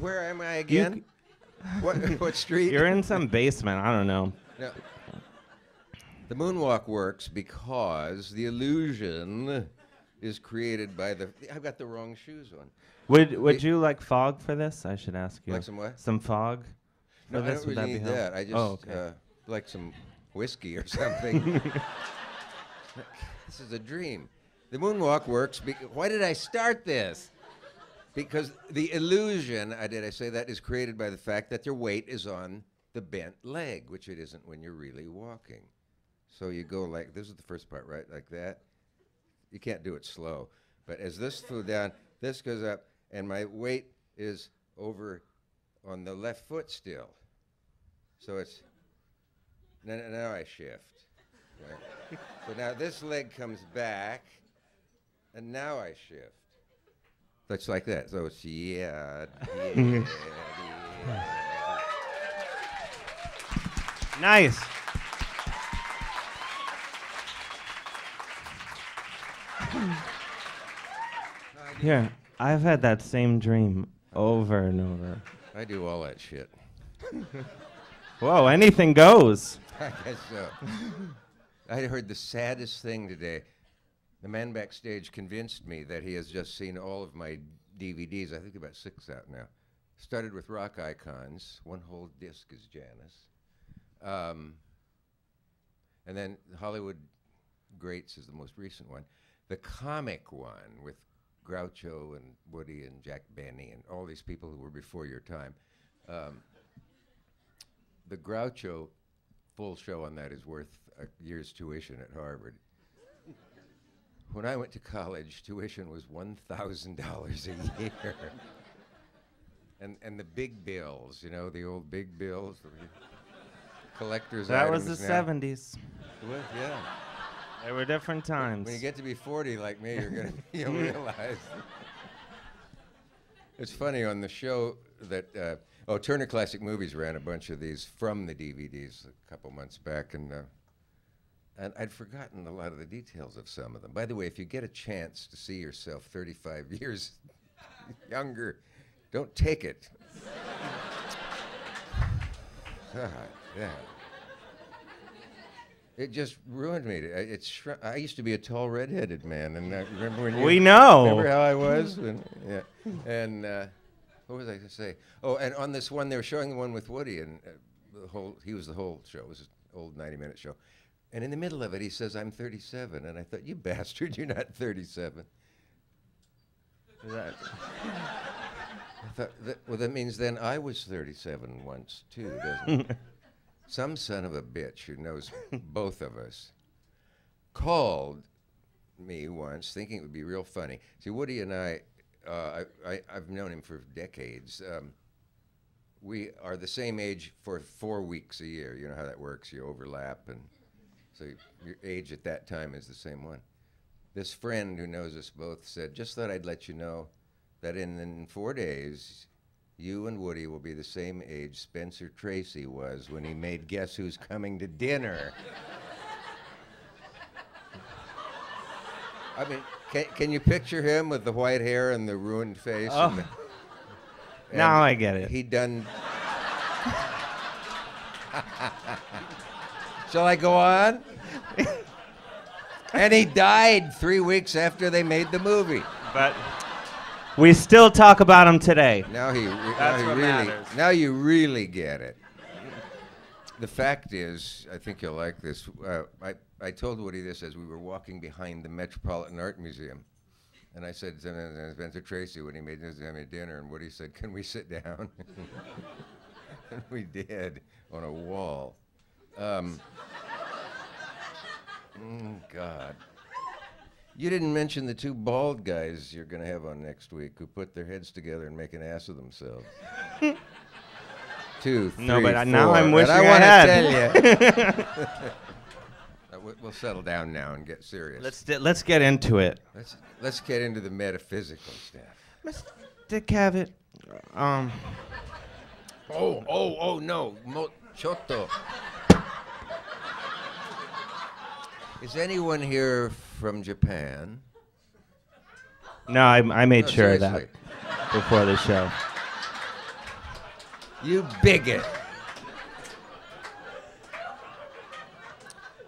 where am I again? What street? You're in some basement. I don't know. No. The moonwalk works because the illusion is created by the. I've got the wrong shoes on. Would you like fog for this? I should ask you. Like some what? Some fog. No, for I this? don't Would really that be need helpful? that. I just okay. like some whiskey or something. This is a dream. The moonwalk works. Why did I start this? Because the illusion, did I say that, is created by the fact that your weight is on the bent leg, which it isn't when you're really walking. So you go like, this is the first part, right? Like that. You can't do it slow. But as this flew down, this goes up, and my weight is over on the left foot still. So it's, now I shift. Right? So now this leg comes back, and now I shift. That's like that. So it's yeah. Nice. Here, I've had that same dream over and over. I do all that shit. Whoa, anything goes. I guess so. I heard the saddest thing today. The man backstage convinced me that he has just seen all of my DVDs. I think about 6 out now. Started with Rock Icons. One whole disc is Janis. And then Hollywood Greats is the most recent one. The comic one with Groucho and Woody and Jack Benny and all these people who were before your time. The Groucho full show on that is worth a year's tuition at Harvard. When I went to college, tuition was $1,000 a year. And the big bills, you know, the old big bills, the collector's That items was the now. 70s. It was, yeah. They were different times. When you get to be 40 like me, you'll realize. It's funny, on the show that, Turner Classic Movies ran a bunch of these from the DVDs a couple months back, and I'd forgotten a lot of the details of some of them. By the way, if you get a chance to see yourself 35 years younger, don't take it. God, yeah. It just ruined me. I used to be a tall, red-headed man, and remember when you... We know. Remember how I was? Yeah. And what was I going to say? Oh, and on this one, they were showing the one with Woody, and he was the whole show. It was an old 90-minute show. And in the middle of it, he says, "I'm 37." And I thought, you bastard, you're not 37. I thought, well, that means then I was 37 once, too, doesn't it? Some son of a bitch who knows both of us called me once, thinking it would be real funny. See, Woody and I've known him for decades. We are the same age for 4 weeks a year. You know how that works. You overlap, and so your age at that time is the same one. This friend who knows us both said, "Just thought I'd let you know that in 4 days, you and Woody will be the same age Spencer Tracy was when he made Guess Who's Coming to Dinner." I mean, can you picture him with the white hair and the ruined face? Oh. Now I get it. He'd done... Shall I go on? And he died 3 weeks after they made the movie. But we still talk about him today. Now That's what matters. Now you really get it. The fact is, I think you'll like this. I told Woody this as we were walking behind the Metropolitan Art Museum. And I said to Spencer Tracy when he made his dinner, and Woody said, "Can we sit down?" And we did, on a wall. God. You didn't mention the 2 bald guys you're going to have on next week who put their heads together and make an ass of themselves. 2, 3, No, but 4. now I'm wishing and I I want had. to tell you. We'll settle down now and get serious. Let's get into it. Let's get into the metaphysical stuff. Mr. Cavett, Oh no, Chotto. Is anyone here from Japan? No, I made No, sure of seriously. that before the show. You bigot.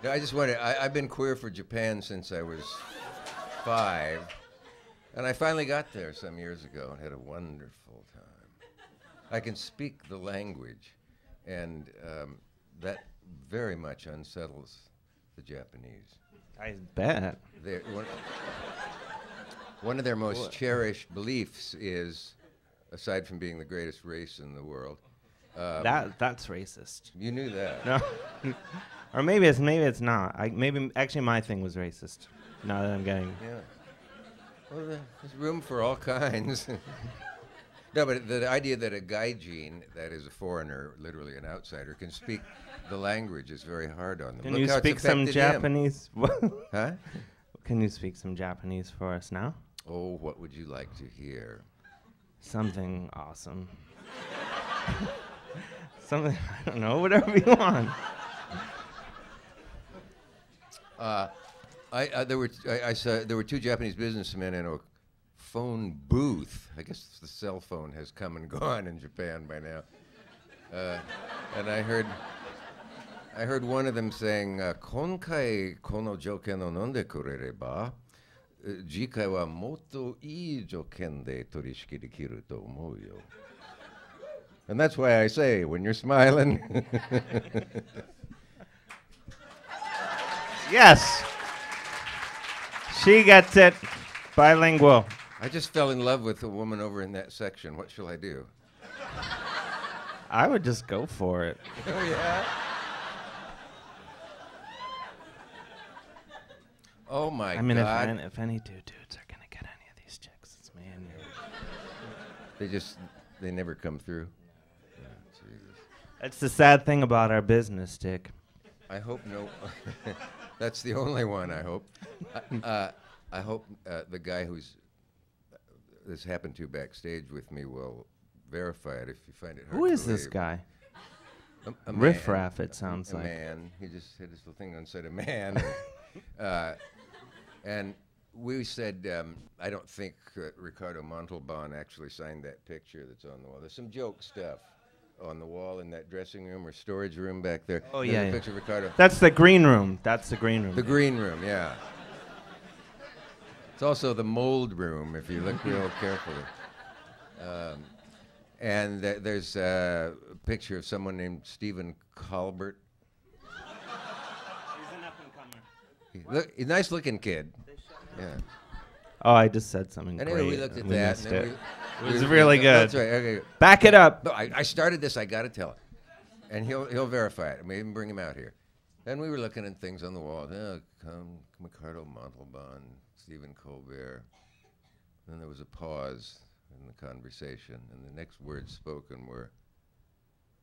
No, I just wanted, I've been queer for Japan since I was 5. And I finally got there some years ago and had a wonderful time. I can speak the language, and that very much unsettles the Japanese. I bet. One of their most cherished beliefs is, aside from being the greatest race in the world, That's racist. you knew that. No. Or maybe it's not. Actually my thing was racist. Now that I'm getting. Yeah. Well, there's room for all kinds. No, but the idea that a gaijin, that is a foreigner, literally an outsider, can speak the language is very hard on them. Can Look you how it's speak some affected him. Japanese? Huh? Can you speak some Japanese for us now? Oh, what would you like to hear? Something awesome. Something, I don't know, whatever you want. I saw there were 2 Japanese businessmen in a phone booth. I guess the cell phone has come and gone in Japan by now. And I heard one of them saying, "Konkai kono joken o nonde kurereba, jikai wa motto ii joken de torishiki dekiru to omou yo." And that's why I say, when you're smiling. Yes. She gets it. Bilingual. I just fell in love with a woman over in that section. What shall I do? I would just go for it. Oh, yeah? Oh, my I mean, God. if any 2 dudes are going to get any of these chicks, it's me and you. They never come through. Yeah, Jesus. That's the sad thing about our business, Dick. I hope no. That's the only one, I hope. I hope the guy who's this happened to backstage with me will verify it if you find it hard Who to is this believe. guy? A Riff man. Raff, it sounds A like. man. He just had his little thing on said a man. And we said, I don't think Ricardo Montalban actually signed that picture that's on the wall. There's some joke stuff on the wall in that dressing room or storage room back there. Oh, There's yeah, a yeah. picture of Ricardo. That's the green room. That's the green room. The green room, yeah. It's also the mold room, if you look real carefully. And there's a picture of someone named Stephen Colbert. He's an up-and-comer. Look, he's a nice-looking kid. Yeah. Oh, I just said something Anyway, great. we looked at We that. missed and then it. we- It was we- really good. That's right. Okay. Back it up. No, I started this. I got to tell it, and he'll verify it. I may even bring him out here. Then we were looking at things on the wall. Ricardo Montalban, Stephen Colbert. Then there was a pause in the conversation, and the next words spoken were,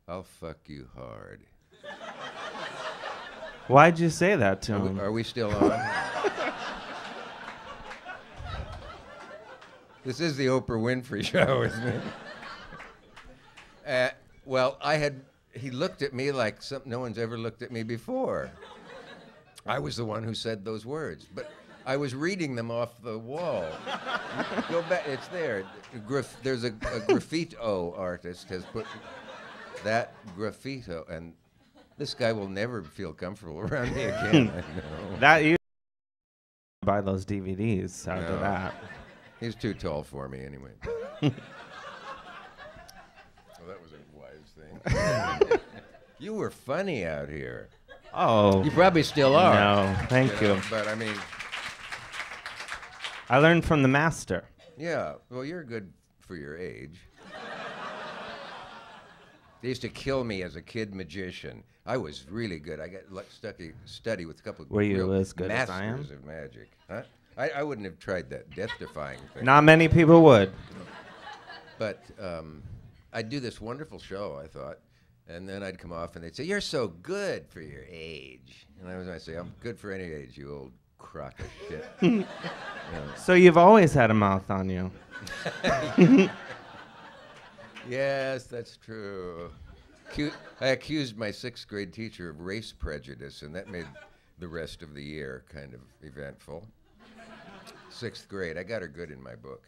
"I'll fuck you hard." Why'd you say that to him? Are we still on? This is the Oprah Winfrey Show, isn't it? Well, he looked at me like no one's ever looked at me before. I was the one who said those words, but I was reading them off the wall. Go back, it's there. There's a graffito artist has put that graffito, and this guy will never feel comfortable around me again. I know. That you buy those DVDs after No. that. He's too tall for me anyway. Well, that was a wise thing. You were funny out here. Oh. You probably still are. No, thank you. But I mean, I learned from the master. yeah. Well, you're good for your age. They used to kill me as a kid magician. I was really good. I got study with a couple of Were you real as good as I am? masters of magic. Huh? I wouldn't have tried that death-defying thing. Not many people would. But I'd do this wonderful show, I thought, and then I'd come off and they'd say, "You're so good for your age." And I'd say, "I'm good for any age, you old crock of shit." So you've always had a mouth on you. Yes, that's true. I accused my 6th grade teacher of race prejudice, and that made the rest of the year kind of eventful. 6th grade, I got her good in my book.